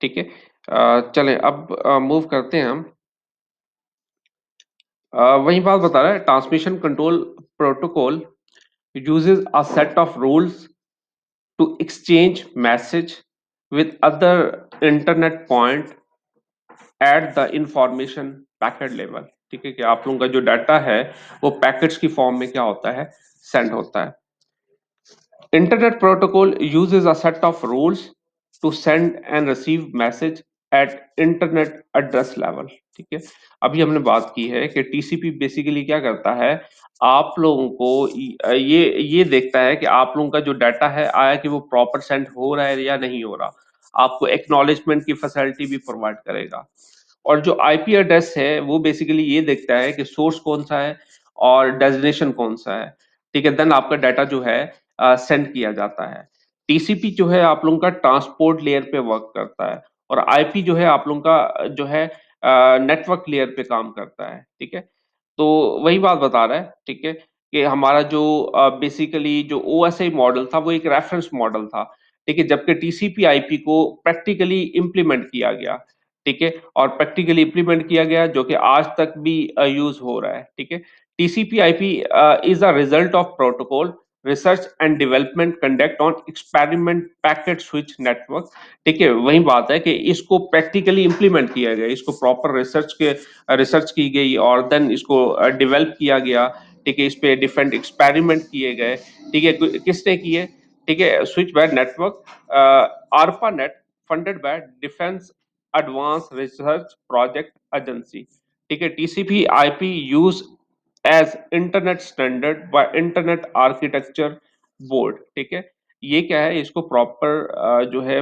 ठीक है। चलें अब मूव करते हैं हम। वही बात बता रहा है, transmission control protocol uses a set of rules to exchange message with other internet point at the information packet level। ठीक है कि आप लोगों का जो डाटा है वो पैकेट्स की फॉर्म में क्या होता है, सेंड होता है। Internet protocol uses a set of rules to send and receive message at internet address level। ठीक है, अभी हमने बात की है कि टीसीपी बेसिकली क्या करता है, आप लोगों को ये देखता है कि आप लोगों का जो डाटा है आया कि वो प्रॉपर सेंड हो रहा है या नहीं हो रहा, आपको एक्नॉलेजमेंट की फैसिलिटी भी प्रोवाइड करेगा। और जो आईपी एड्रेस है वो बेसिकली ये देखता है कि सोर्स कौन सा है और डेस्टिनेशन कौन सा है। ठीक है, देन आपका डाटा जो है सेंड किया जाता है। टीसीपी जो है आप लोगों का ट्रांसपोर्ट लेयर पे वर्क करता है और आईपी जो है आप लोगों का जो है नेटवर्क लेयर पे काम करता है। ठीक है, तो वही बात बता रहा है। ठीक है, कि हमारा जो बेसिकली जो ओएसआई मॉडल था वो एक रेफरेंस मॉडल था। ठीक है, जबकि टीसीपी आईपी को प्रैक्टिकली इम्प्लीमेंट किया गया। ठीक है, और प्रैक्टिकली इम्प्लीमेंट किया गया जो कि आज तक भी यूज हो रहा है। ठीक है, TCP IP is a result of protocol research and development conduct on experiment packet switch network. ठीक है, वही बात है कि इसको प्रैक्टिकली इम्प्लीमेंट किया गया, इसको प्रॉपर रिसर्च की गई और देन इसको डेवलप किया गया। ठीक है, इस पे डिफरेंट एक्सपेरिमेंट किए गए। ठीक है, किसने किए? ठीक है, switch by network ARPANET funded by defence advanced research project agency. ठीक है, TCP IP use as internet standard by internet architecture board. ठीक है, ये क्या है, इसको प्रॉपर जो है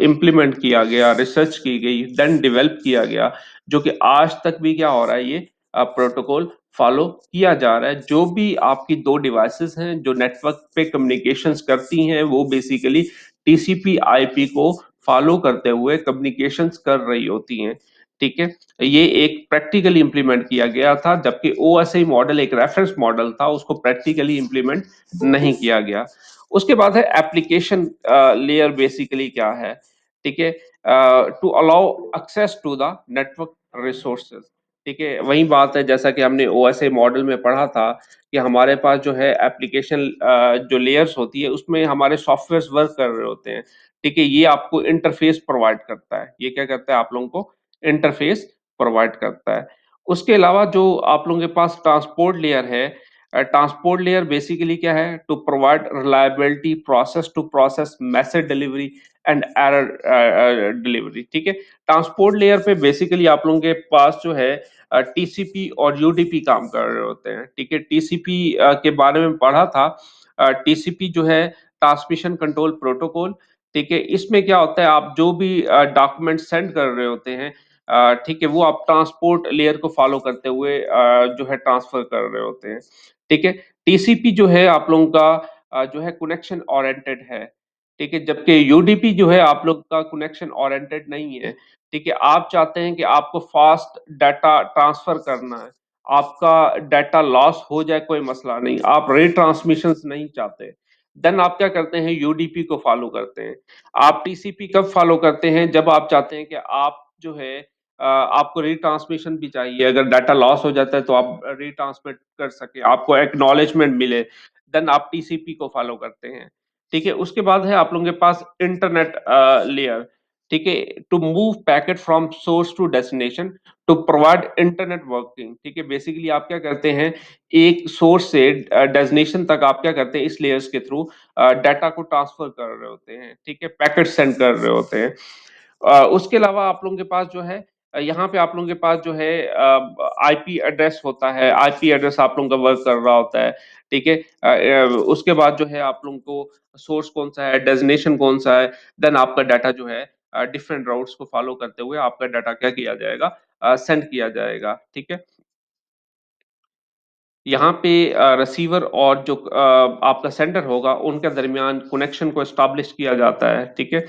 इम्प्लीमेंट किया गया, रिसर्च की गई, देन डेवलप किया गया, जो कि आज तक भी क्या हो रहा है, ये प्रोटोकॉल फॉलो किया जा रहा है। जो भी आपकी दो डिवाइसेस हैं जो नेटवर्क पे कम्युनिकेशंस करती हैं वो बेसिकली टीसीपी आईपी को फॉलो करते हुए कम्युनिकेशंस कर रही होती हैं। ठीक है, ये एक प्रैक्टिकली इंप्लीमेंट किया गया था, जबकि ओएसआई मॉडल एक रेफरेंस मॉडल था, उसको प्रैक्टिकली इंप्लीमेंट नहीं किया गया। उसके बाद है एप्लीकेशन लेयर। बेसिकली क्या है? ठीक है, to allow access to the network resources. ठीक है, वही बात है जैसा कि हमने ओएसआई मॉडल में पढ़ा था कि हमारे पास जो है एप्लीकेशन जो लेयर्स होती है उसमें हमारे सॉफ्टवेयर वर्क कर रहे होते हैं। ठीक है, ये आपको इंटरफेस प्रोवाइड करता है। ये क्या करता है, आप लोगों को इंटरफेस प्रोवाइड करता है। उसके अलावा जो आप लोगों के पास ट्रांसपोर्ट लेयर है, ट्रांसपोर्ट लेयर बेसिकली क्या है, to provide reliability process to process message delivery and error delivery. ठीक है, ट्रांसपोर्ट लेयर पे बेसिकली आप लोगों के पास जो है टीसीपी और यूडीपी काम कर रहे होते हैं। ठीक है, टीसीपी के बारे में पढ़ा था। टीसीपी जो है ट्रांसमिशन कंट्रोल प्रोटोकॉल। ठीक है, इसमें क्या होता है, आप जो भी डॉक्यूमेंट सेंड कर रहे होते हैं, ठीक है, वो आप ट्रांसपोर्ट लेयर को फॉलो करते हुए जो है ट्रांसफर कर रहे होते हैं। ठीक है, टीसीपी जो है आप लोगों का जो है कनेक्शन ओरिएंटेड है। ठीक है, जबकि यूडीपी जो है आप लोग का कनेक्शन ओरिएंटेड नहीं है। ठीक है, आप चाहते हैं कि आपको फास्ट डाटा ट्रांसफर करना है, आपका डाटा लॉस हो जाए कोई मसला नहीं, आप रिट्रांसमिशंस नहीं चाहते, देन आप क्या करते हैं, यूडीपी को फॉलो करते हैं। आप टीसीपी कब फॉलो करते हैं, जब आप चाहते हैं कि आप जो है आपको रिट्रांसमिशन भी चाहिए, अगर डाटा लॉस हो जाता है तो आप रिट्रांसमिट कर सके, आपको एक्नॉलेजमेंट मिले, देन आप टीसीपी को फॉलो करते हैं। ठीक है, उसके बाद है आप लोगों के पास इंटरनेट लेयर। ठीक है, to move packet from source to destination to provide internet working. ठीक है, बेसिकली आप क्या करते हैं, एक सोर्स से डेस्टिनेशन तक आप क्या करते हैं, इस लेयर्स के थ्रू डाटा को ट्रांसफर कर रहे होते हैं। ठीक है, पैकेट सेंड कर रहे होते हैं। उसके अलावा आप लोगों के पास जो है यहाँ पे आप लोगों के पास जो है आईपी एड्रेस होता है, आईपी एड्रेस आप लोगों का वर्क कर रहा होता है। ठीक है, उसके बाद जो है आप लोगों को सोर्स कौन सा है, डेस्टिनेशन कौन सा है, देन आपका डाटा जो है डिफरेंट राउट्स को फॉलो करते हुए आपका डाटा क्या किया जाएगा, सेंड किया जाएगा। ठीक है, यहाँ पे रिसीवर और जो आपका सेंडर होगा उनके दरमियान कनेक्शन को एस्टेब्लिश किया जाता है। ठीक है,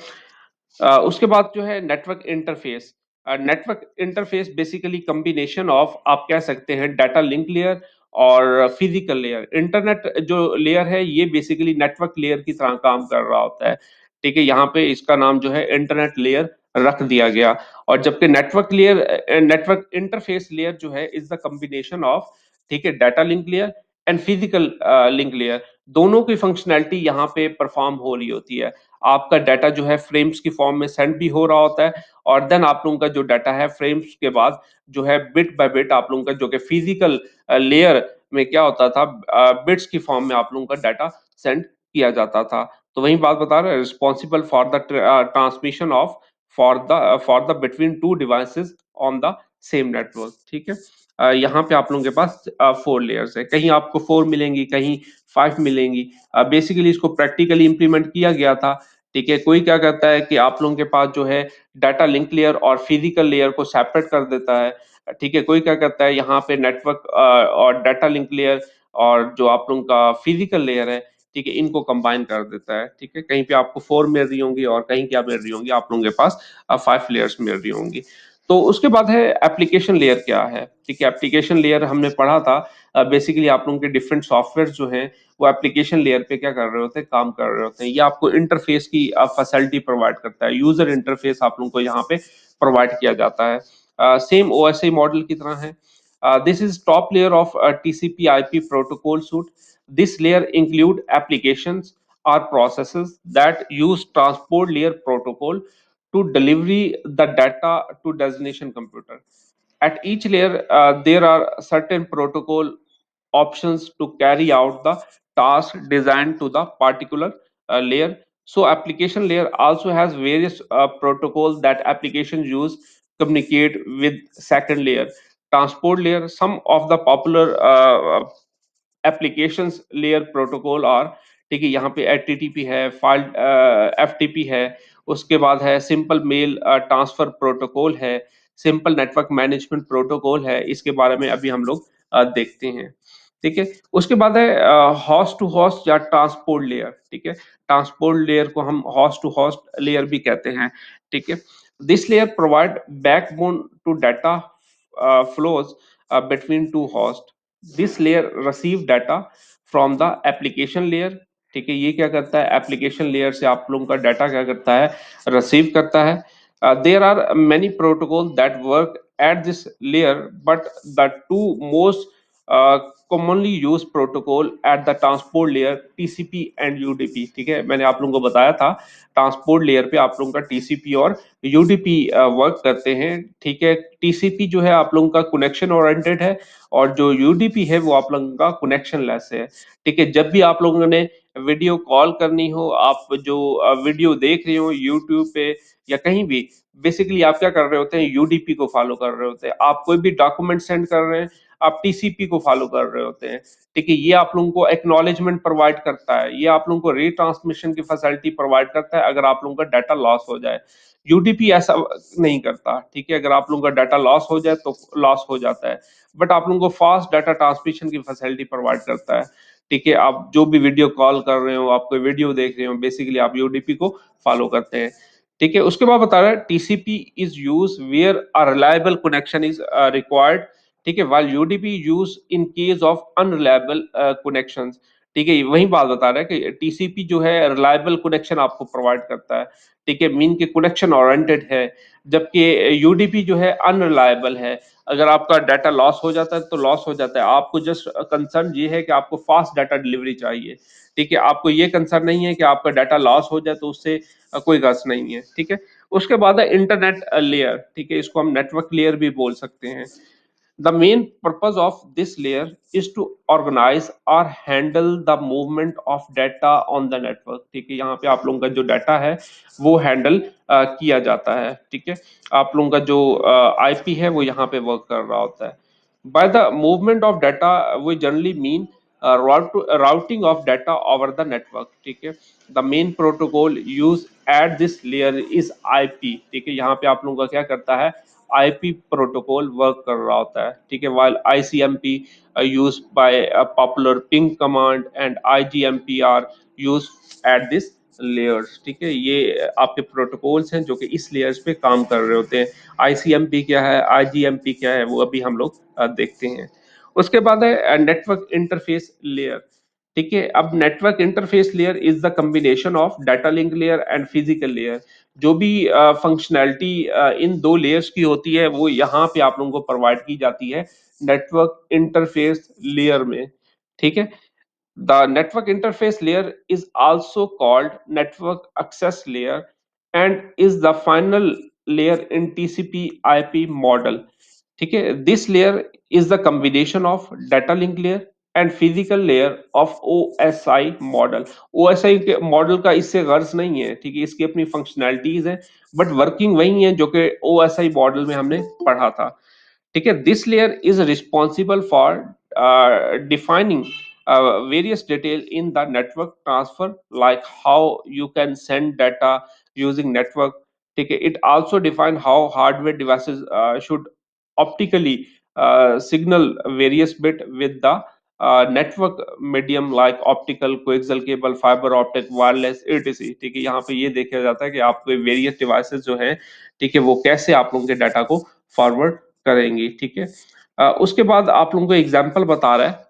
उसके बाद जो है network interface. Network interface basically combination of आप कह सकते हैं डाटा लिंक लेयर और फिजिकल लेयर। इंटरनेट जो लेयर है ये बेसिकली नेटवर्क लेयर की तरह काम कर रहा होता है। ठीक है, यहाँ पे इसका नाम जो है इंटरनेट लेयर रख दिया गया। और जबकि नेटवर्क इंटरफेस लेयर जो है इज द कॉम्बिनेशन ऑफ, ठीक है, data link layer and physical link layer. दोनों की फंक्शनैलिटी यहाँ पे परफॉर्म हो रही होती है। आपका डाटा जो है फ्रेम्स की फॉर्म में सेंड भी हो रहा होता है, और देन आप लोगों का जो डाटा है फ्रेम्स के बाद जो है बिट बाय बिट आप लोगों का जो कि फिजिकल लेयर में क्या होता था, बिट्स की फॉर्म में आप लोगों का डाटा सेंड किया जाता था। तो वही बात बता रहे हैं, responsible for the transmission of for the between two devices on the same network, ठीक है। यहाँ पे आप लोगों के पास 4 लेयर्स है, कहीं आपको 4 मिलेंगी, कहीं 5 मिलेंगी। बेसिकली इसको प्रैक्टिकली इंप्लीमेंट किया गया था, ठीक है। कोई क्या करता है कि आप लोगों के पास जो है डाटा लिंक लेयर और फिजिकल लेयर को सेपरेट कर देता है, ठीक है। कोई क्या करता है यहाँ पे नेटवर्क और डाटा लिंक लेयर और जो आप लोगों का फिजिकल लेयर है, ठीक है, इनको कंबाइन कर देता है, ठीक है। कहीं पे आपको 4 मिल रही होंगी और कहीं क्या मिल रही होंगी, आप लोगों के पास 5 लेयर्स मिल रही होंगी। तो उसके बाद है एप्लीकेशन लेयर क्या है, ठीक है। एप्लीकेशन लेयर हमने पढ़ा था, बेसिकली आप लोगों के डिफरेंट सॉफ्टवेयर जो हैं वो एप्लीकेशन लेयर पे क्या कर रहे होते हैं, काम कर रहे होते हैं। ये आपको इंटरफेस की फैसिलिटी प्रोवाइड करता है, यूजर इंटरफेस आप लोगों को यहाँ पे प्रोवाइड किया जाता है। सेम ओएसआई मॉडल की तरह है। This is top layer of TCP/IP protocol suite. This layer include applications or processes that use transport layer protocol to deliver the data to destination computer. At each layer, there are certain protocol options to carry out the task designed to the particular layer. So application layer also has various protocols that applications use communicate with second layer. Transport layer, some of the popular applications layer protocol, और ठीक है यहाँ पे HTTP है, file FTP है, उसके बाद है सिंपल मेल ट्रांसफर प्रोटोकॉल है, सिंपल नेटवर्क मैनेजमेंट प्रोटोकॉल है। इसके बारे में अभी हम लोग देखते हैं, ठीक है। उसके बाद है हॉस्ट टू हॉस्ट या ट्रांसपोर्ट लेयर, ठीक है। ट्रांसपोर्ट लेयर को हम हॉस्ट टू हॉस्ट लेयर भी कहते हैं, ठीक है। This layer provide backbone to data flows between two hosts. This layer receive data from the application layer, ठीक है। ये क्या करता है, एप्लीकेशन लेयर से आप लोगों का डाटा क्या करता है, रिसीव करता है। There are many protocol that work at this layer, but the two most commonly use protocol at the transport layer, TCP and UDP, ठीक है। मैंने आप लोगों को बताया था ट्रांसपोर्ट लेयर पे आप लोगों का टीसीपी और यूडीपी वर्क करते हैं, ठीक है। टीसीपी जो है आप लोगों का कनेक्शन ओरिएंटेड है, और जो यूडीपी है वो आप लोगों का कनेक्शन लेस है, ठीक है। जब भी आप लोगों ने वीडियो कॉल करनी हो, आप जो वीडियो देख रहे हो यूट्यूब पे या कहीं भी, बेसिकली आप क्या कर रहे होते हैं, यूडीपी को फॉलो कर रहे होते हैं। आप कोई भी डॉक्यूमेंट सेंड कर रहे हैं, आप टीसीपी को फॉलो कर रहे होते हैं, ठीक है। ये आप लोगों को एक्नॉलेजमेंट प्रोवाइड करता है, ये आप लोगों को रीट्रांसमिशन की फैसिलिटी प्रोवाइड करता है अगर आप लोगों का डाटा लॉस हो जाए। यूडीपी ऐसा नहीं करता, ठीक है। अगर आप लोगों का डाटा लॉस हो जाए तो लॉस हो जाता है, बट आप लोगों को फास्ट डाटा ट्रांसमिशन की फैसिलिटी प्रोवाइड करता है, ठीक है। आप जो भी वीडियो कॉल कर रहे हो, आप कोई वीडियो देख रहे हो, बेसिकली आप यूडीपी को फॉलो करते हैं, ठीक है। उसके बाद बता रहा है TCP is use where a reliable connection is required, ठीक है, while UDP use in case of unreliable connections, ठीक है। वही बात बता रहा है कि टीसीपी जो है रिलायबल कनेक्शन आपको प्रोवाइड करता है, ठीक है, मीन के कनेक्शन ओरिएंटेड है, जबकि यूडीपी जो है अनरिलायबल है। अगर आपका डाटा लॉस हो जाता है तो लॉस हो जाता है, आपको जस्ट कंसर्न ये है कि आपको फास्ट डाटा डिलीवरी चाहिए, ठीक है। आपको ये कंसर्न नहीं है कि आपका डाटा लॉस हो जाए, तो उससे कोई गस नहीं है, ठीक है। उसके बाद है इंटरनेट लेयर, ठीक है, इसको हम नेटवर्क लेयर भी बोल सकते हैं। The main purpose of this layer is to organize or handle the movement of data on the network, ठीक है। यहाँ पे आप लोगों का जो डाटा है वो हैंडल किया जाता है, ठीक है। आप लोगों का जो आईपी है वो यहाँ पे वर्क कर रहा होता है। By the movement of data we generally mean routing of data over the network, ठीक है। The main protocol used at this layer is IP, ठीक है। यहाँ पे आप लोगों का क्या करता है, आईपी प्रोटोकॉल वर्क कर रहा होता है, ठीक है। while ICMP used by a popular ping command and IGMP are used at this layers, ठीक है। ये आपके प्रोटोकॉल्स हैं जो कि इस लेयर्स पे काम कर रहे होते हैं। ICMP क्या है, IGMP क्या है, वो अभी हम लोग देखते हैं। उसके बाद है नेटवर्क इंटरफेस लेयर, ठीक है। अब network interface layer is the combination of data link layer and physical layer. जो भी फंक्शनैलिटी इन दो लेयर्स की होती है वो यहाँ पे आप लोगों को प्रोवाइड की जाती है नेटवर्क इंटरफेस लेयर में। ठीक है। The network interface layer is also called network access layer and is the final layer in TCP IP model. ठीक है। This layer is the combination of data link layer and physical layer of OSI model. OSI के model का इससे गर्ज नहीं है, ठीक है, इसकी अपनी फंक्शनैलिटीज है, बट वर्किंग वही है जो कि ओएसआई मॉडल में हमने पढ़ा था। ठीक है। This layer is responsible for defining various detail in the network transfer, like how you can send data using network. ठीक है। It also define how hardware devices should optically signal various bit with the network medium like optical, coaxial cable, fiber optic, wireless, etc। ठीक है। यहाँ पे ये देखा जाता है कि आपके वेरियस डिवाइसेस जो है, ठीक है, वो कैसे आप लोगों के डाटा को फॉरवर्ड करेंगी। ठीक है। उसके बाद आप लोगों को एग्जांपल बता रहा है,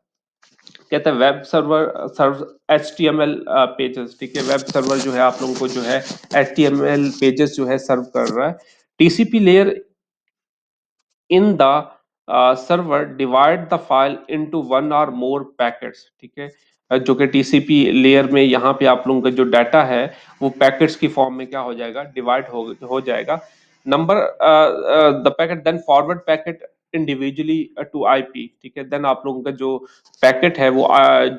कहते हैं वेब सर्वर सर्व HTML पेजेस। ठीक है। वेब सर्वर जो है आप लोगों को जो है HTML पेजेस जो है सर्व कर रहा है। TCP layer in the server divide the file into one or more packets। ठीक है। जो कि टीसीपी लेयर में यहाँ पे आप लोगों का जो डाटा है वो पैकेट्स की फॉर्म में क्या हो जाएगा, डिवाइड हो जाएगा। Number the packet then forward packet individually to IP. ठीक है। देन आप लोगों का जो पैकेट है वो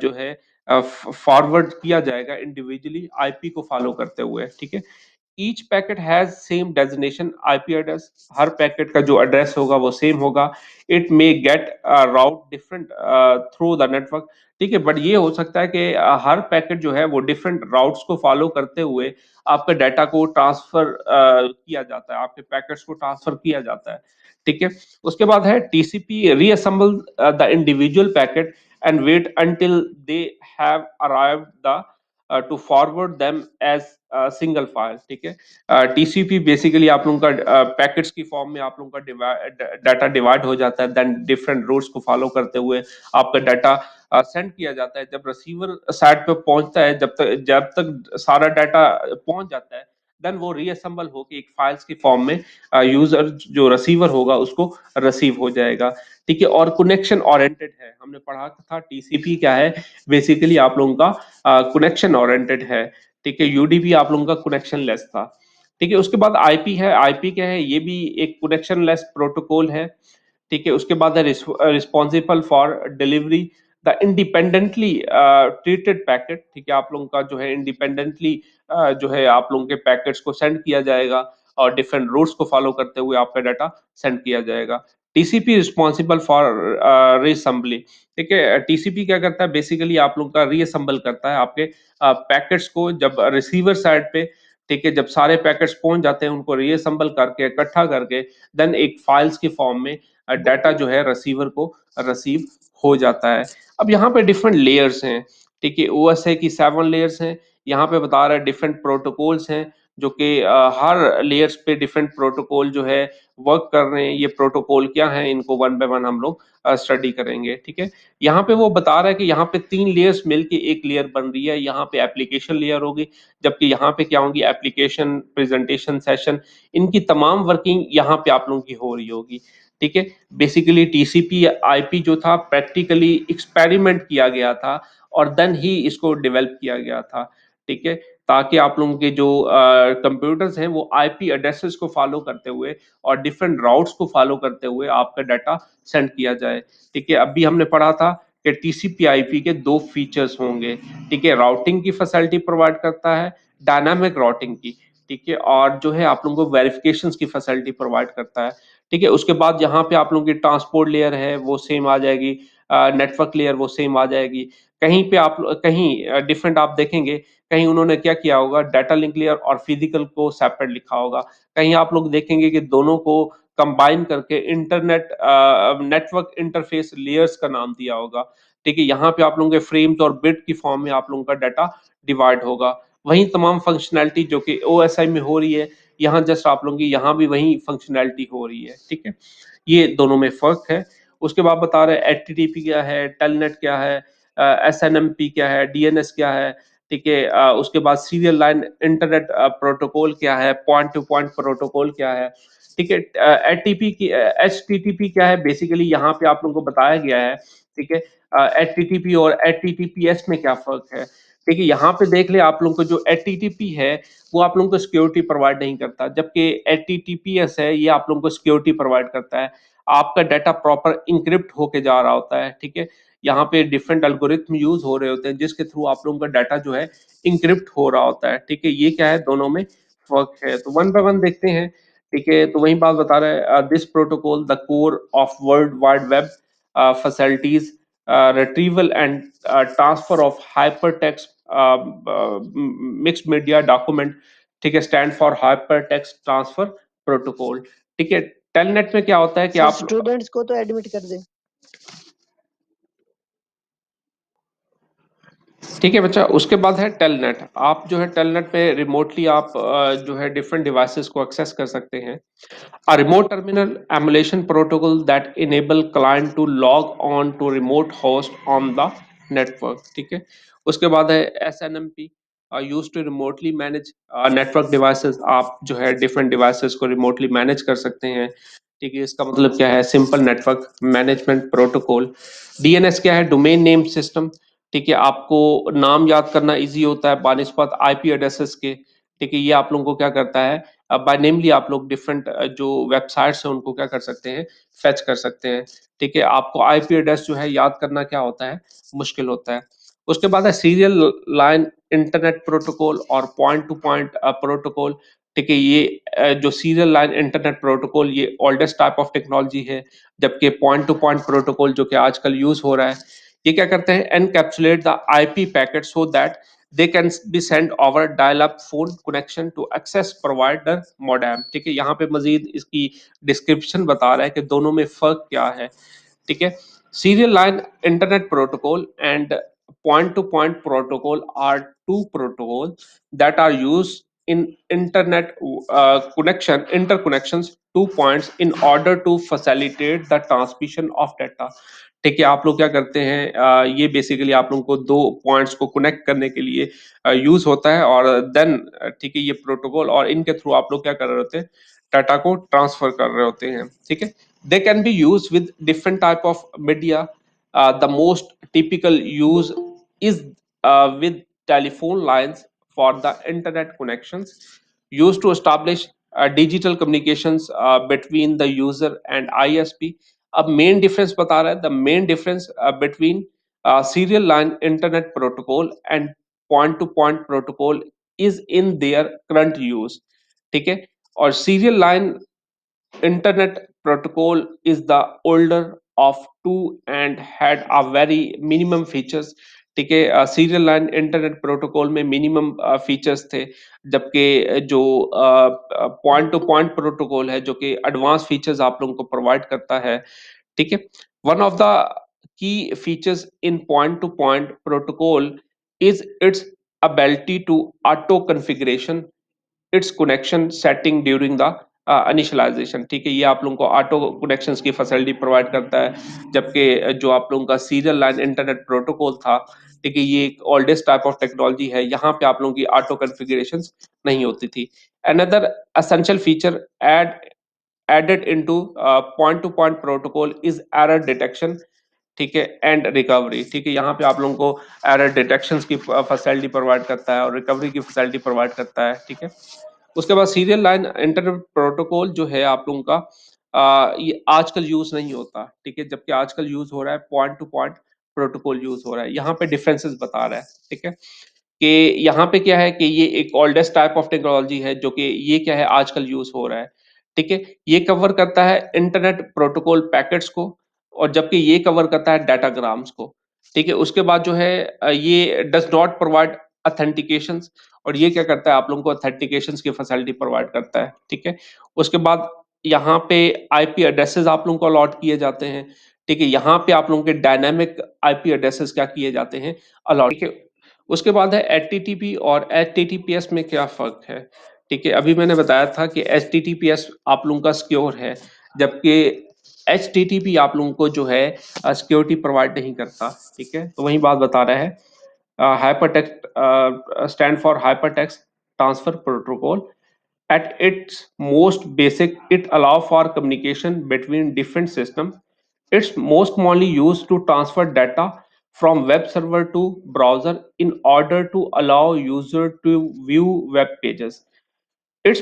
जो है फॉरवर्ड किया जाएगा इंडिविजुअली आईपी को फॉलो करते हुए। ठीक है। Each packet has same designation IP address. Her packet का जो एड्रेस होगा वो सेम होगा। It may gate route different through the network. ठीक है। बट ये हो सकता है कि हर पैकेट जो है वो डिफरेंट राउट्स को फॉलो करते हुए आपके डाटा को ट्रांसफर किया जाता है, आपके पैकेट्स को ट्रांसफर किया जाता है। ठीक है। उसके बाद है TCP reassemble the individual packet and wait until they have arrived the to forward them as single file. ठीक है। टीसीपी बेसिकली आप लोगों का पैकेट्स की फॉर्म में आप लोगों का डाटा डिवाइड हो जाता है, देन डिफरेंट रूट्स को फॉलो करते हुए आपका डाटा सेंड किया जाता है। जब रिसीवर साइड पे पहुंचता है, जब तक सारा डाटा पहुंच जाता है, देन वो रीअसेंबल होकर एक फाइल्स की फॉर्म में यूजर जो रिसीवर होगा उसको रिसीव हो जाएगा। ठीक है। और कनेक्शन ओरिएंटेड है, हमने पढ़ा था टीसीपी क्या है, बेसिकली आप लोगों का कनेक्शन ओरिएंटेड है। ठीक है। यूडीपी आप लोगों का कनेक्शन लेस था। ठीक है। उसके बाद आईपी है। आईपी क्या है, ये भी एक कनेक्शन लेस प्रोटोकॉल है। ठीक है। उसके बाद है responsible for delivery the independently treated packet. ठीक है। आप लोगों का जो है इंडिपेंडेंटली जो है आप लोगों के पैकेट्स को सेंड किया जाएगा और डिफरेंट रूट्स को फॉलो करते हुए आपका डाटा सेंड किया जाएगा। TCP responsible for reassembly. ठीक है। टीसीपी क्या करता है, बेसिकली आप लोगों का रीअसेंबल करता है आपके पैकेट्स को जब रिसीवर साइड पे। ठीक है। जब सारे पैकेट्स पहुंच जाते हैं उनको रीअसेंबल करके इकट्ठा करके देन एक फाइल्स की फॉर्म में डाटा जो है रिसीवर को रिसीव हो जाता है। अब यहाँ पे डिफरेंट लेयर्स हैं। ठीक है। ओएसए की 7 लेयर्स हैं। यहाँ पे बता रहा है डिफरेंट प्रोटोकॉल्स हैं जो कि हर लेयर्स पे डिफरेंट प्रोटोकॉल जो है वर्क कर रहे हैं। ये प्रोटोकॉल क्या है, इनको वन बाय वन हम लोग स्टडी करेंगे। ठीक है। यहाँ पे वो बता रहा है कि यहाँ पे 3 लेयर्स मिलके एक लेयर बन रही है। यहाँ पे एप्लीकेशन लेयर होगी, जबकि यहाँ पे क्या होगी, एप्लीकेशन, प्रेजेंटेशन, सेशन, इनकी तमाम वर्किंग यहाँ पे आप लोगों की हो रही होगी। ठीक है। बेसिकली टीसीपी आईपी जो था प्रैक्टिकली एक्सपेरिमेंट किया गया था और देन ही इसको डेवलप किया गया था। ठीक है। ताकि आप लोगों के जो कंप्यूटर्स हैं वो आईपी एड्रेसेस को फॉलो करते हुए और डिफरेंट राउट्स को फॉलो करते हुए आपका डाटा सेंड किया जाए। ठीक है। अभी हमने पढ़ा था कि टीसीपी आईपी के 2 फीचर्स होंगे। ठीक है। राउटिंग की फैसिलिटी प्रोवाइड करता है, डायनामिक राउटिंग की। ठीक है। और जो है आप लोगों को वेरिफिकेशन की फैसिलिटी प्रोवाइड करता है। ठीक है। उसके बाद यहाँ पे आप लोगों की ट्रांसपोर्ट लेयर है वो सेम आ जाएगी, नेटवर्क लेयर वो सेम आ जाएगी। कहीं पे आप कहीं डिफरेंट आप देखेंगे, कहीं उन्होंने क्या किया होगा, डाटा लिंक लेयर और फिजिकल को सेपरेट लिखा होगा। कहीं आप लोग देखेंगे कि दोनों को कंबाइन करके इंटरनेट नेटवर्क इंटरफेस लेयर्स का नाम दिया होगा। ठीक है। यहाँ पे आप लोगों के फ्रेम्स और बिट की फॉर्म में आप लोगों का डाटा डिवाइड होगा। वहीं तमाम फंक्शनैलिटी जो कि ओएसआई में हो रही है, यहाँ जस्ट आप लोगों की यहाँ भी वही फंक्शनैलिटी हो रही है। ठीक है। ये दोनों में फर्क है। उसके बाद बता रहे हैं एचटीटीपी क्या है, टेलनेट क्या है, एसएनएमपी क्या है, डीएनएस क्या है, ठीक है, उसके बाद सीरियल लाइन इंटरनेट प्रोटोकॉल क्या है, पॉइंट टू पॉइंट प्रोटोकॉल क्या है, ठीक है, एटीपी की एचटीटीपी क्या है, बेसिकली यहाँ पे आप लोगों को बताया गया है, ठीक है, एचटीटीपी और एचटीटीपीएस में क्या फर्क है, ठीक है, यहाँ पे देख ले आप लोगों को जो एचटीटीपी है वो आप लोगों को सिक्योरिटी प्रोवाइड नहीं करता, जबकि एचटीटीपीएस है ये आप लोगों को सिक्योरिटी प्रोवाइड करता है, आपका डाटा प्रॉपर इंक्रिप्ट होके जा रहा होता है, ठीक है, यहाँ पे डिफरेंट एल्गोरिथम यूज हो रहे होते हैं जिसके थ्रू आप लोगों का डाटा जो है इंक्रिप्ट हो रहा होता है, ठीक है, ये क्या है, दोनों में फर्क है, तो वन बाय वन देखते हैं, ठीक है, तो वही बात बता रहा है, this protocol the core of world wide web facilities, retrieval and transfer of hypertext mixed media document, ठीक है, stand for hypertext transfer protocol, ठीक है, टेलनेट में क्या होता है कि सर आप स्टूडेंट्स को तो एडमिट कर दे। ठीक है बच्चा, उसके बाद है टेलनेट, आप जो है टेलनेट पे रिमोटली आप जो है डिफरेंट डिवाइसेस को एक्सेस कर सकते हैं, a remote terminal emulation protocol that enable client to log on to remote host on the network, ठीक है, उसके बाद है SNMP, used to remotely manage network devices, आप जो है different devices को remotely manage कर सकते हैं, ठीक है, इसका मतलब क्या है, simple network management protocol, DNS क्या है, डोमेन नेम सिस्टम, ठीक है, आपको नाम याद करना इजी होता है बानिस्पत आईपी एड्रेसेस के, ठीक है, ये आप लोगों को क्या करता है, बाय नेमली आप लोग डिफरेंट जो वेबसाइट्स हैं उनको क्या कर सकते हैं, फेच कर सकते हैं, ठीक है, आपको आईपी एड्रेस जो है याद करना क्या होता है, मुश्किल होता है, उसके बाद है सीरियल लाइन इंटरनेट प्रोटोकॉल और पॉइंट टू पॉइंट प्रोटोकॉल, ठीक है, ये जो सीरियल लाइन इंटरनेट प्रोटोकॉल ये ओल्डेस्ट टाइप ऑफ टेक्नोलॉजी है, जबकि पॉइंट टू पॉइंट प्रोटोकॉल जो कि आजकल यूज हो रहा है, ये क्या करते हैं, encapsulate the IP packet so that they can be sent over dial-up phone connection to access provider modem, ठीक है, यहाँ पे मजीद इसकी डिस्क्रिप्शन बता रहा है कि दोनों में फर्क क्या है, ठीक है, serial line internet protocol and point to point protocol are two protocol that are use in internet connection interconnections two points in order to facilitate the transmission of data, ठीक है, आप लोग क्या करते हैं, ये बेसिकली आप लोगों को दो पॉइंट्स को कनेक्ट करने के लिए यूज होता है, और देन ठीक है ये प्रोटोकॉल, और इनके थ्रू आप लोग क्या कर रहे होते हैं, डाटा को ट्रांसफर कर रहे होते हैं, ठीक है, they can be used with different type of media, the most typical use is with telephone lines for the internet connections used to establish digital communications between the user and ISP, अब main difference बता रहा है, the main difference between serial line internet protocol and point to point protocol is in their current use, ठीक है, और serial line internet protocol is the older of two and had a very minimum features, ठीक है, serial line internet protocol में minimum features थे, जबकि जो point to point protocol है जो कि एडवांस फीचर्स आप लोगों को प्रोवाइड करता है, ठीक है, one of the key features in point to point protocol is its ability to auto configuration its connection setting during the initialization, ठीक है, ये आप लोगों को ऑटो कनेक्शंस की फैसिलिटी प्रोवाइड करता है, जबकि जो आप लोगों का सीरियल लाइन इंटरनेट प्रोटोकॉल था, ठीक है, ये एक ओल्डेस्ट टाइप ऑफ टेक्नोलॉजी है, यहाँ पे आप लोगों की ऑटो कॉन्फ़िगरेशन नहीं होती थी, another essential feature added into point to point protocol is error detection, ठीक है, एंड रिकवरी, ठीक है, यहाँ पे आप लोगों को एरर डिटेक्शन की फैसिलिटी प्रोवाइड करता है और रिकवरी की फैसिलिटी प्रोवाइड करता है, ठीक है, उसके बाद सीरियल लाइन इंटरनेट प्रोटोकॉल जो है आप लोगों का ये आजकल यूज नहीं होता, ठीक है, जबकि आजकल यूज हो रहा है point to point protocol use हो रहा है, यहाँ पे डिफरेंसेस बता रहा है, ठीक है, कि यहाँ पे क्या है कि ये एक ओल्डेस्ट टाइप ऑफ टेक्नोलॉजी है जो कि ये क्या है आजकल यूज हो रहा है, ठीक है, ये कवर करता है इंटरनेट प्रोटोकॉल पैकेट्स को, और जबकि ये कवर करता है डाटाग्राम्स को, ठीक है, उसके बाद जो है ये डज नॉट प्रोवाइड ऑथेंटिकेशन, और ये क्या करता है आप लोगों को ऑथेंटिकेशन की फैसिलिटी प्रोवाइड करता है, ठीक है, उसके बाद यहाँ पे आईपी एड्रेसेस आप लोगों को अलॉट किए जाते हैं, ठीक है, यहाँ पे आप लोगों के डायनामिक आईपी एड्रेसेस क्या किए जाते हैं, अलॉट, ठीक है, उसके बाद है एचटीटीपी और एचटीटीपीएस में क्या फर्क है, ठीक है, अभी मैंने बताया था कि एचटीटीपीएस आप लोगों का सिक्योर है, जबकि HTTP आप लोगों को जो है सिक्योरिटी प्रोवाइड नहीं करता, ठीक है। तो वही बात बता रहा है, hypertext stand for hypertext transfer protocol. At its most basic, it allow for communication between different systems. It's most commonly used to transfer data from web server to browser in order to allow user to view web pages. It's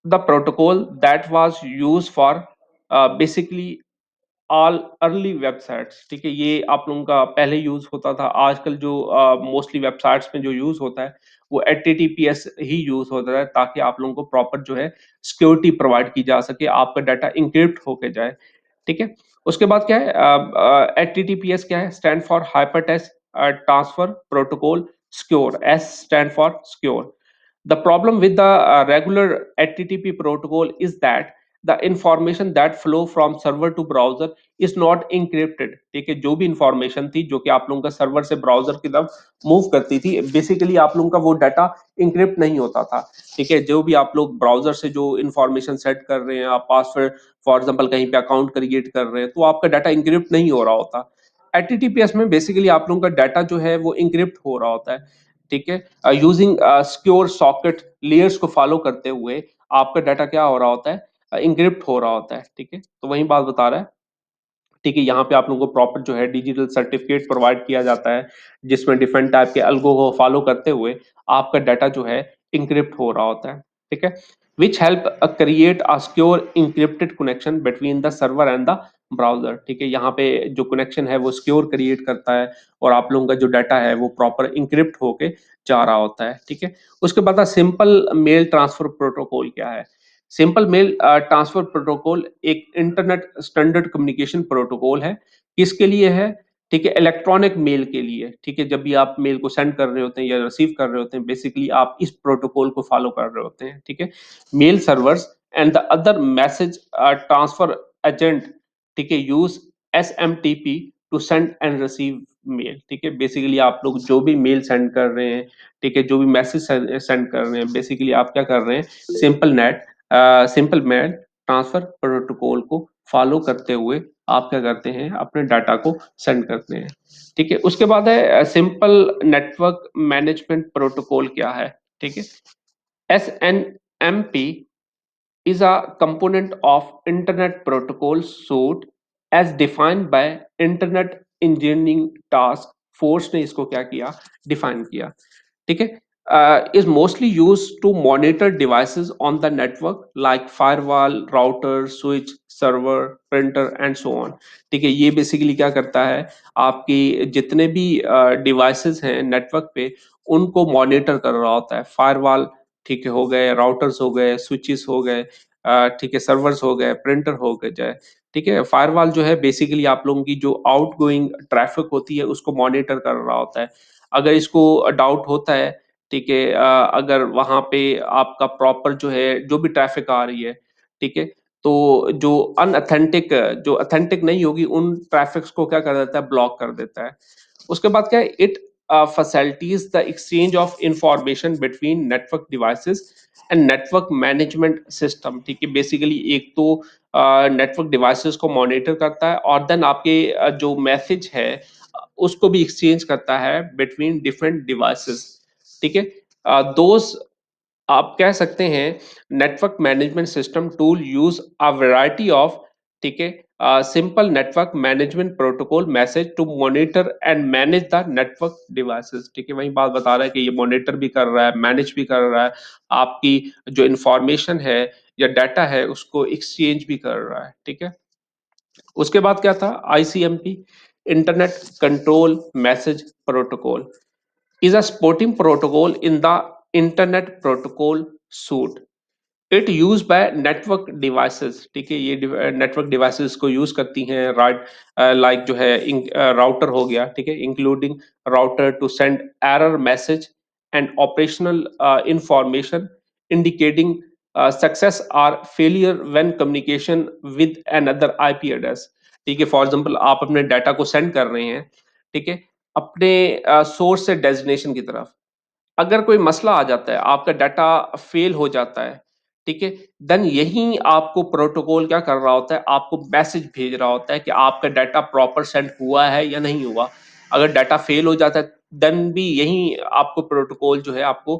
the protocol that was used for basically all early websites, ठीक है। ये आप लोगों का पहले use होता था। आजकल जो मोस्टली वेबसाइट्स में जो यूज होता है वो HTTPS ही यूज होता है, ताकि आप लोगों को प्रॉपर जो है सिक्योरिटी प्रोवाइड की जा सके, आपका डाटा इंक्रिप्ट होके जाए, ठीक है। उसके बाद क्या है, HTTPS क्या है, stand for hypertext transfer protocol secure, S stand for secure. The problem with the regular HTTP protocol is that the information that flow from server to browser is not encrypted, ठीक है। जो भी information थी जो कि आप लोगों का सर्वर से ब्राउजर की तरफ मूव करती थी, बेसिकली आप लोगों का वो डाटा इंक्रिप्ट नहीं होता था, ठीक है। जो भी आप लोग ब्राउजर से जो इंफॉर्मेशन सेट कर रहे हैं, आप पासवर्ड फॉर एग्जांपल कहीं पे अकाउंट क्रिएट कर रहे हैं, तो आपका डाटा इंक्रिप्ट नहीं हो रहा होता। HTTPS में बेसिकली आप लोगों का डाटा जो है वो इंक्रिप्ट हो रहा होता है, ठीक है। यूजिंग सिक्योर सॉकेट लेयर्स को फॉलो करते हुए आपका डाटा क्या हो रहा होता है, इंक्रिप्ट हो रहा होता है, ठीक है। तो वही बात बता रहा है, ठीक है। यहाँ पे आप लोगों को प्रॉपर जो है डिजिटल सर्टिफिकेट प्रोवाइड किया जाता है, जिसमें डिफरेंट टाइप के अल्गो को फॉलो करते हुए आपका डाटा जो है इंक्रिप्ट हो रहा होता है, ठीक है। Which help create a secure encrypted connection between the server and the browser, ठीक है। यहाँ पे जो कनेक्शन है वो सिक्योर क्रिएट करता है, और आप लोगों का जो डाटा है वो प्रॉपर इंक्रिप्ट होके जा रहा होता है, ठीक है। उसके बाद सिंपल मेल ट्रांसफर प्रोटोकॉल क्या है। सिंपल मेल ट्रांसफर प्रोटोकॉल एक इंटरनेट स्टैंडर्ड कम्युनिकेशन प्रोटोकॉल है। किसके लिए है, ठीक है, इलेक्ट्रॉनिक मेल के लिए, ठीक है। जब भी आप मेल को सेंड कर रहे होते हैं या रिसीव कर रहे होते हैं, बेसिकली आप इस प्रोटोकॉल को फॉलो कर रहे होते हैं, ठीक है। Mail servers and the other message transfer agent, ठीक है, use SMTP to send and receive mail, ठीक है। बेसिकली आप लोग जो भी मेल सेंड कर रहे हैं, ठीक है, जो भी मैसेज सेंड कर रहे हैं, बेसिकली आप क्या कर रहे हैं, simple net simple mail transfer protocol को फॉलो करते हुए आप क्या करते हैं, अपने डाटा को सेंड करते हैं, ठीक है। उसके बाद है सिंपल नेटवर्क मैनेजमेंट प्रोटोकॉल क्या है, ठीक है। SNMP is a component of Internet Protocol suite as defined by Internet Engineering Task Force ने इसको क्या किया, डिफाइन किया, ठीक है। Is mostly used to monitor devices on the network like firewall, router, switch, server, printer and so on, ठीक है। ये बेसिकली क्या करता है, आपकी जितने भी डिवाइसेस हैं नेटवर्क पे उनको मॉनिटर कर रहा होता है। फायरवॉल, ठीक है, हो गए, राउटर्स हो गए, स्विचेस हो गए, ठीक है, सर्वर्स हो गए, प्रिंटर हो गए जाए, ठीक है। फायरवॉल जो है बेसिकली आप लोगों की जो आउटगोइंग ट्रैफिक होती है उसको मॉनिटर कर रहा होता है। अगर इसको डाउट होता है, ठीक है, अगर वहाँ पे आपका प्रॉपर जो है जो भी ट्रैफिक आ रही है, ठीक है, तो जो अनऑथेंटिक जो ऑथेंटिक नहीं होगी उन ट्रैफिक्स को क्या कर देता है, ब्लॉक कर देता है। उसके बाद क्या है, it facilities the exchange of information between network devices and network management system, ठीक है। बेसिकली एक तो नेटवर्क डिवाइसेस को मॉनिटर करता है, और देन आपके जो मैसेज है उसको भी एक्सचेंज करता है बिटवीन डिफरेंट डिवाइसेस, ठीक है। दोज आप कह सकते हैं network management system tool use a variety of, ठीक है, simple network management protocol message to monitor and manage the network devices, ठीक है। वही बात बता रहा है कि ये मॉनिटर भी कर रहा है, मैनेज भी कर रहा है, आपकी जो इंफॉर्मेशन है या डाटा है उसको एक्सचेंज भी कर रहा है, ठीक है। उसके बाद क्या था, ICMP, internet control message protocol is a supporting protocol in the internet protocol suite. It use by network devices, ठीक है। ये नेटवर्क डिवाइसेस को यूज करती हैं, राइट, लाइक जो है राउटर हो गया, ठीक है, including router to send error message and operational information indicating success or failure when communication with another IP address, ठीक है। फॉर एग्जांपल आप अपने डाटा को सेंड कर रहे हैं, ठीक है, अपने सोर्स से डेस्टिनेशन की तरफ। अगर कोई मसला आ जाता है, आपका डाटा फेल हो जाता है, ठीक है? देन यहीं आपको प्रोटोकॉल क्या कर रहा होता है, आपको मैसेज भेज रहा होता है कि आपका डाटा प्रॉपर सेंड हुआ है या नहीं हुआ। अगर डाटा फेल हो जाता है, देन भी यहीं आपको प्रोटोकॉल जो है आपको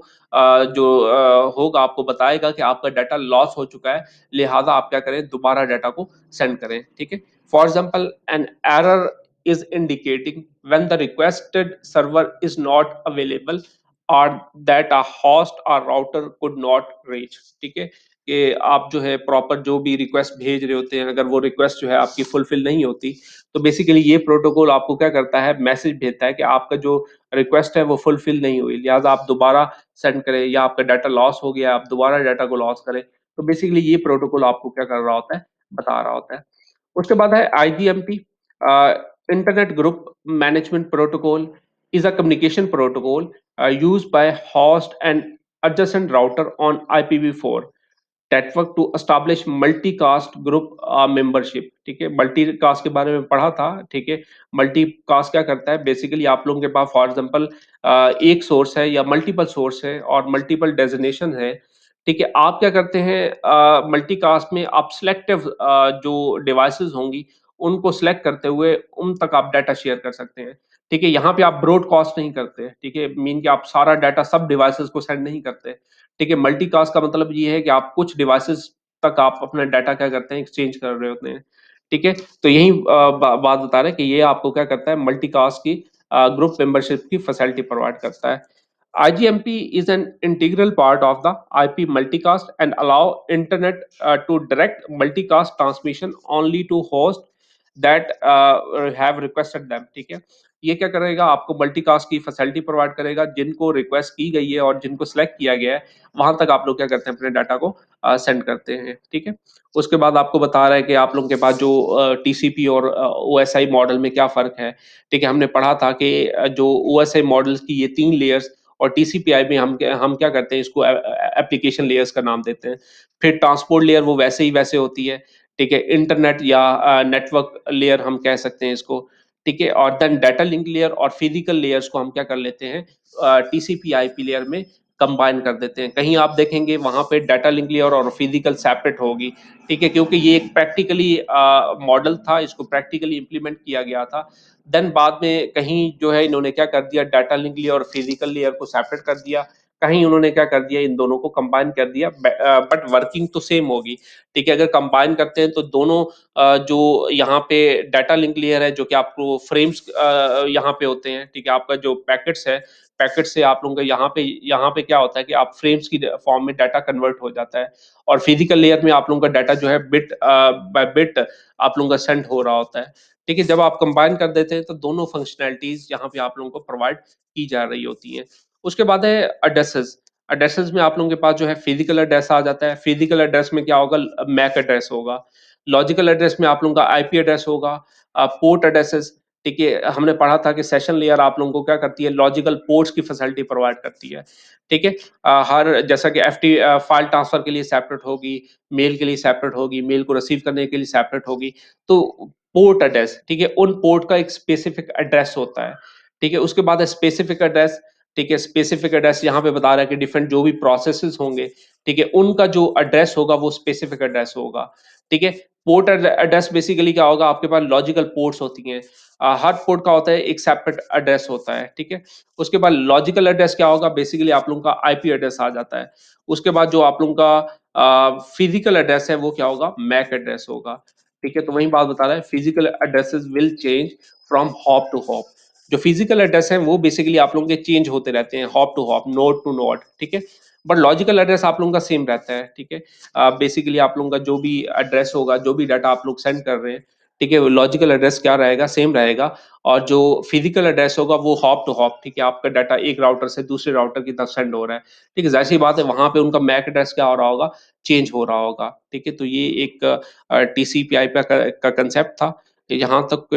होगा आपको बताएगा कि आपका डाटा लॉस हो चुका है, लिहाज़ा आप क्या करें, दोबारा डाटा को सेंड करें, ठीक है? For example an error is indicating when the requested server is not available or that a host or router could not reach, ठीक है? कि आप जो है प्रॉपर जो भी रिक्वेस्ट भेज रहे होते हैं, अगर वो रिक्वेस्ट जो है आपकी फुलफिल नहीं होती, तो बेसिकली ये प्रोटोकॉल आपको क्या करता है, मैसेज भेजता है कि आपका जो रिक्वेस्ट है वो फुलफिल नहीं हुई, लिहाजा आप दोबारा सेंड करें, या आपका डाटा लॉस हो गया, आप दोबारा डाटा को लॉस करें। तो बेसिकली ये प्रोटोकॉल आपको क्या कर रहा होता है, बता रहा होता है। उसके बाद है IGMP, internet group management protocol is a communication protocol used by host and adjacent router on IPv4 network to establish multicast group membership, ठीक है? मल्टीकास्ट के बारे में पढ़ा था, ठीक है? मल्टीकास्ट क्या करता है, बेसिकली आप लोगों के पास फॉर एग्जांपल एक सोर्स है या मल्टीपल सोर्स है और मल्टीपल डेजिग्नेशन है, ठीक है? आप क्या करते हैं, मल्टीकास्ट में आप सिलेक्टिव जो डिवाइसेस होंगी उनको सिलेक्ट करते हुए उन तक आप डाटा शेयर कर सकते हैं, ठीक है? यहाँ पे आप ब्रॉडकास्ट नहीं करते, ठीक है? मीन कि आप सारा डाटा सब डिवाइसेस को सेंड नहीं करते, ठीक है? मल्टीकास्ट का मतलब ये है कि आप कुछ डिवाइसेस तक आप अपना डाटा क्या करते हैं, एक्सचेंज कर रहे होते हैं, ठीक है? तो यही बात बता रहे हैं कि ये आपको क्या करता है, मल्टीकास्ट की ग्रुप मेंबरशिप की फैसिलिटी प्रोवाइड करता है। IGMP is an integral part of the IP multicast and allow internet to direct multicast transmission only to host that have requested them, ठीक है? ये क्या करेगा, आपको मल्टीकास्ट की फैसिलिटी प्रोवाइड करेगा, जिनको रिक्वेस्ट की गई है और जिनको सेलेक्ट किया गया है, वहां तक आप लोग क्या करते हैं, अपने डाटा को सेंड करते हैं, ठीक है? उसके बाद आपको बता रहा है कि आप लोगों के पास जो टीसीपी और ओएसआई मॉडल में क्या फर्क है, ठीक है? हमने पढ़ा था कि जो ओएसआई मॉडल्स की ये 3 लेयर्स और टीसीपीआई में हम क्या करते हैं, इसको एप्लीकेशन लेयर्स का नाम देते हैं। फिर ट्रांसपोर्ट लेयर वो वैसे ही वैसे होती है, ठीक है? इंटरनेट या नेटवर्क लेयर हम कह सकते हैं इसको, ठीक है? और देन डाटा लिंक लेयर और फिजिकल लेयर्स को हम क्या कर लेते हैं, टीसीपी आईपी लेयर में कंबाइन कर देते हैं। कहीं आप देखेंगे वहां पे डाटा लिंक लेयर और फिजिकल सेपरेट होगी, ठीक है? क्योंकि ये एक प्रैक्टिकली मॉडल था, इसको प्रैक्टिकली इंप्लीमेंट किया गया था। देन बाद में कहीं जो है इन्होंने क्या कर दिया, डाटा लिंक लेयर और फिजिकल लेयर को सेपरेट कर दिया, कहीं उन्होंने क्या कर दिया, इन दोनों को कंबाइन कर दिया, बट वर्किंग तो सेम होगी, ठीक है? अगर कंबाइन करते हैं तो दोनों जो यहाँ पे डाटा लिंक लेयर है, जो कि आपको फ्रेम्स यहाँ पे होते हैं, ठीक है? आपका जो पैकेट्स है, पैकेट से आप लोगों का यहाँ पे क्या होता है कि आप फ्रेम्स की फॉर्म में डाटा कन्वर्ट हो जाता है, और फिजिकल लेयर में आप लोगों का डाटा जो है बिट बाय बिट आप लोगों का सेंड हो रहा होता है, ठीक है? जब आप कंबाइन कर देते हैं तो दोनों फंक्शनैलिटीज़ यहाँ पे आप लोगों को प्रोवाइड की जा रही होती हैं। उसके बाद है एड्रेसेस। एड्रेसेस में आप लोगों के पास जो है फिजिकल एड्रेस आ जाता है। फिजिकल एड्रेस में क्या होगा, मैक एड्रेस होगा। लॉजिकल एड्रेस में आप लोगों का आईपी एड्रेस होगा, पोर्ट एड्रेसेस, ठीक है? हमने पढ़ा था कि सेशन लेयर आप लोगों को क्या करती है, लॉजिकल पोर्ट्स की फैसिलिटी प्रोवाइड करती है, ठीक है? हर जैसा कि एफटी फाइल ट्रांसफर के लिए सेपरेट होगी, मेल के लिए सेपरेट होगी, मेल को रिसीव करने के लिए सेपरेट होगी। तो पोर्ट एड्रेस, ठीक है? उन पोर्ट का एक स्पेसिफिक एड्रेस होता है, ठीक है? उसके बाद है स्पेसिफिक एड्रेस, ठीक है? स्पेसिफिक एड्रेस यहाँ पे बता रहा है कि डिफरेंट जो भी प्रोसेसेस होंगे, ठीक है? उनका जो एड्रेस होगा वो स्पेसिफिक एड्रेस होगा, ठीक है? पोर्ट एड्रेस बेसिकली क्या होगा, आपके पास लॉजिकल पोर्ट्स होती हैं। हर पोर्ट का होता है एक सेपरेट एड्रेस होता है, ठीक है? उसके बाद लॉजिकल एड्रेस क्या होगा, बेसिकली आप लोगों का आईपी एड्रेस आ जाता है। उसके बाद जो आप लोगों का फिजिकल एड्रेस है वो क्या होगा, मैक एड्रेस होगा, ठीक है? तो वही बात बता रहा है, physical addresses will change from hop to hop. जो फिजिकल एड्रेस है वो बेसिकली आप लोगों के चेंज होते रहते हैं, hop to hop, node to node, ठीक है? बट लॉजिकल एड्रेस आप लोगों का सेम रहता है, ठीक है? बेसिकली आप लोगों का जो भी एड्रेस होगा, जो भी डाटा आप लोग सेंड कर रहे हैं, ठीक है? लॉजिकल एड्रेस क्या रहेगा, सेम रहेगा, और जो फिजिकल एड्रेस होगा वो हॉप टू हॉप, ठीक है? आपका डाटा एक राउटर से दूसरे राउटर की तरफ सेंड हो रहा है, ठीक है? ज़ाहिर-सी बात है वहाँ पे उनका मैक एड्रेस क्या हो रहा होगा, चेंज हो रहा होगा, ठीक है? तो ये एक टीसीपी/आईपी का कांसेप्ट था। यहाँ तक कोई